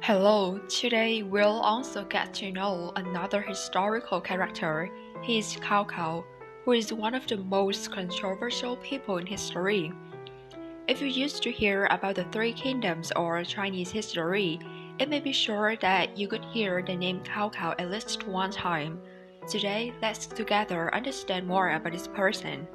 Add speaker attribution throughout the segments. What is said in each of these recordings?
Speaker 1: Hello, today we'll also get to know another historical character. He is Cao Cao, who is one of the most controversial people in history. If you used to hear about the Three Kingdoms or Chinese history, it may be sure that you could hear the name Cao Cao at least one time. Today, let's together understand more about this person.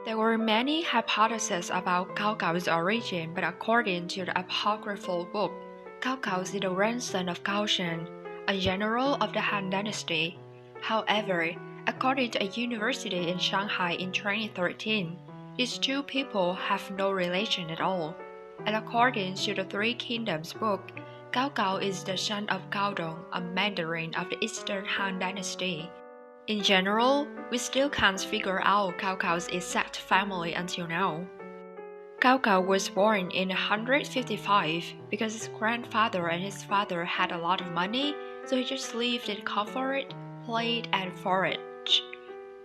Speaker 1: There were many hypotheses about Cao Cao's origin, but according to the apocryphal book, Cao Cao is the grandson of Cao Shen, a general of the Han Dynasty. However, according to a university in Shanghai in 2013, these two people have no relation at all. And according to the Three Kingdoms book, Cao Cao is the son of Cao Dong, a mandarin of the Eastern Han Dynasty. In general, we still can't figure out Cao Cao's exact family until now. Cao Cao was born in 155 because his grandfather and his father had a lot of money, so he just lived in comfort, played, and foraged.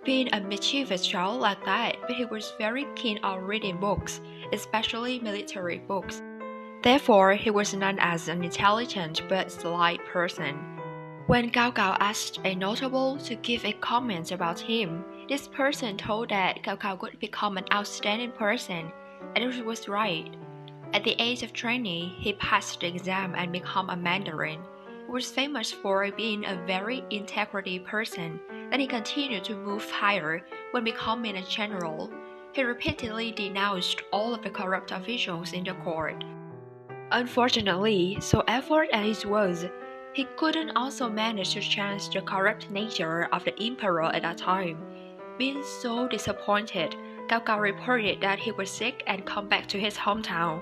Speaker 1: Being a mischievous child like that, but he was very keen on reading books, especially military books. Therefore, he was known as an intelligent but sly person. When Cao Cao asked a notable to give a comment about him, this person told that Cao Cao would become an outstanding person, and it was right. At the age of 20, he passed the exam and became a mandarin. He was famous for being a very integrity person, and he continued to move higher when becoming a general. He repeatedly denounced all of the corrupt officials in the court. Unfortunately, so effort as it was, he couldn't also manage to change the corrupt nature of the emperor at that time. Being so disappointed, Cao Cao reported that he was sick and come back to his hometown.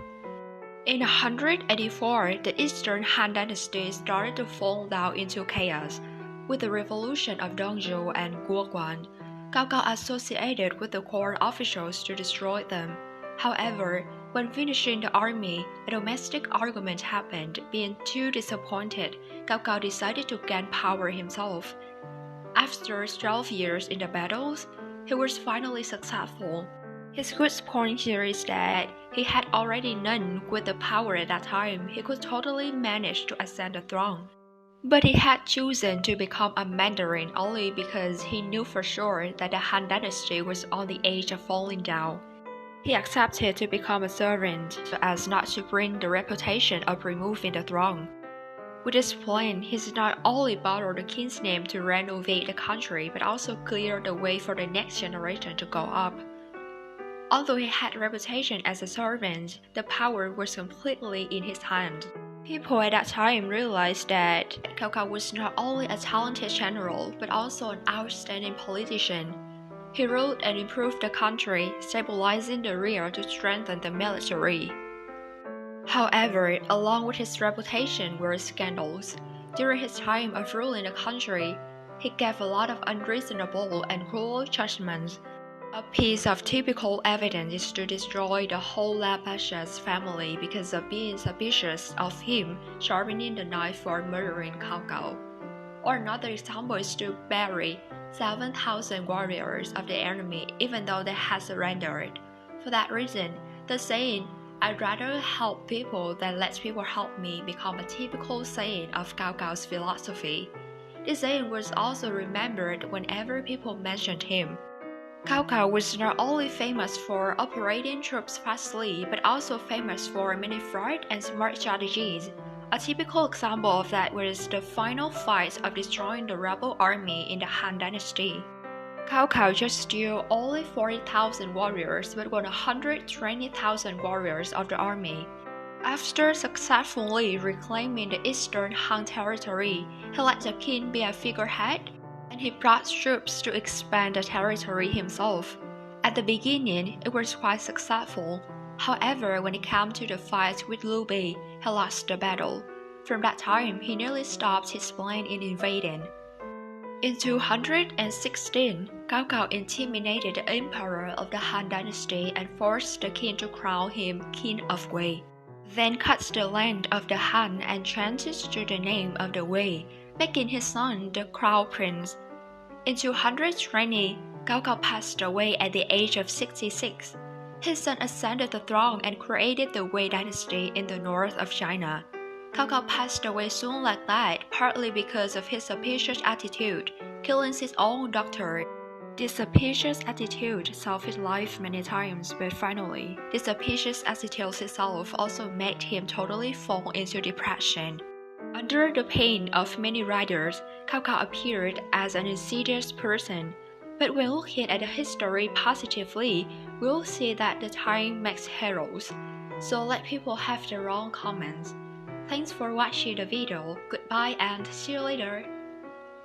Speaker 1: In 184, the Eastern Han Dynasty started to fall down into chaos. With the revolution of Dongzhou and Guoguan, Cao Cao associated with the court officials to destroy them. However, when finishing the army, a domestic argument happened. Being too disappointed, Cao Cao decided to gain power himself. After 12 years in the battles, he was finally successful. His good point here is that he had already known with the power at that time he could totally manage to ascend the throne. But he had chosen to become a mandarin only because he knew for sure that the Han Dynasty was on the edge of falling down. He accepted to become a servant so as not to bring the reputation of removing the throne. With this plan, he not only borrowed the king's name to renovate the country, but also cleared the way for the next generation to go up. Although he had a reputation as a servant, the power was completely in his hand. People at that time realized that Cao Cao was not only a talented general, but also an outstanding politician. He ruled and improved the country, stabilizing the rear to strengthen the military. However, along with his reputation were scandals. During his time of ruling the country, he gave a lot of unreasonable and cruel judgments. A piece of typical evidence is to destroy the whole Pasha's family because of being suspicious of him sharpening the knife for murdering Cao Cao. Or another example is to bury 7,000 warriors of the enemy even though they had surrendered. For that reason, the saying, "I'd rather help people than let people help me," became a typical saying of Cao Cao's philosophy. This saying was also remembered whenever people mentioned him. Cao Cao was not only famous for operating troops fastly, but also famous for many fraud and smart strategies. A typical example of that was the final fight of destroying the rebel army in the Han Dynasty. Cao Cao just stole only 40,000 warriors but won 120,000 warriors of the army. After successfully reclaiming the Eastern Han territory, he let the king be a figurehead, and he brought troops to expand the territory himself. At the beginning, it was quite successful. However, when it came to the fight with Liu Bei, he lost the battle. From that time, he nearly stopped his plan in invading. In 216, Cao Cao intimidated the emperor of the Han Dynasty and forced the king to crown him King of Wei, then cut the land of the Han and changed it to the name of the Wei, making his son the crown prince. In 220, Cao Cao passed away at the age of 66. His son ascended the throne and created the Wei dynasty in the north of China. Cao Cao passed away soon like that, partly because of his suspicious attitude, killing his own doctor. This suspicious attitude saved his life many times, but finally, this suspicious attitude itself also made him totally fall into depression. Under the pain of many writers, Cao Cao appeared as an insidious person. But when looking at the history positively, we'll see that the time makes heroes. So let people have their own comments. Thanks for watching the video. Goodbye and see you later.